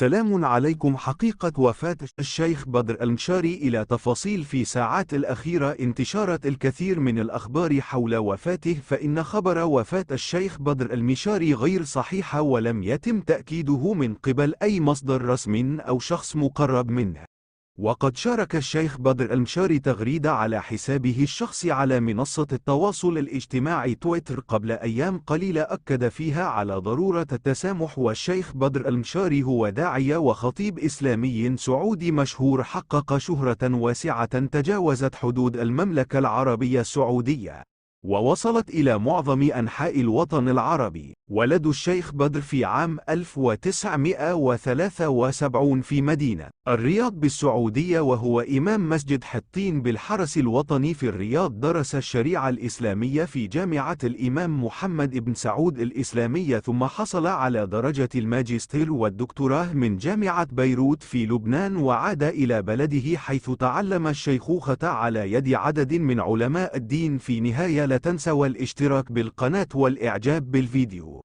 سلام عليكم. حقيقة وفاة الشيخ بدر المشاري إلى تفاصيل. في ساعات الأخيرة انتشرت الكثير من الأخبار حول وفاته، فإن خبر وفاة الشيخ بدر المشاري غير صحيحة ولم يتم تأكيده من قبل أي مصدر رسمي أو شخص مقرب منه. وقد شارك الشيخ بدر المشاري تغريدة على حسابه الشخصي على منصة التواصل الاجتماعي تويتر قبل أيام قليلة أكد فيها على ضرورة التسامح. والشيخ بدر المشاري هو داعية وخطيب إسلامي سعودي مشهور، حقق شهرة واسعة تجاوزت حدود المملكة العربية السعودية ووصلت إلى معظم أنحاء الوطن العربي. ولد الشيخ بدر في عام 1973 في مدينة الرياض بالسعودية، وهو إمام مسجد حطين بالحرس الوطني في الرياض. درس الشريعة الإسلامية في جامعة الإمام محمد بن سعود الإسلامية، ثم حصل على درجة الماجستير والدكتوراه من جامعة بيروت في لبنان، وعاد إلى بلده حيث تعلم الشيخوخة على يد عدد من علماء الدين. في نهاية لا تنسوا الاشتراك بالقناة والإعجاب بالفيديو.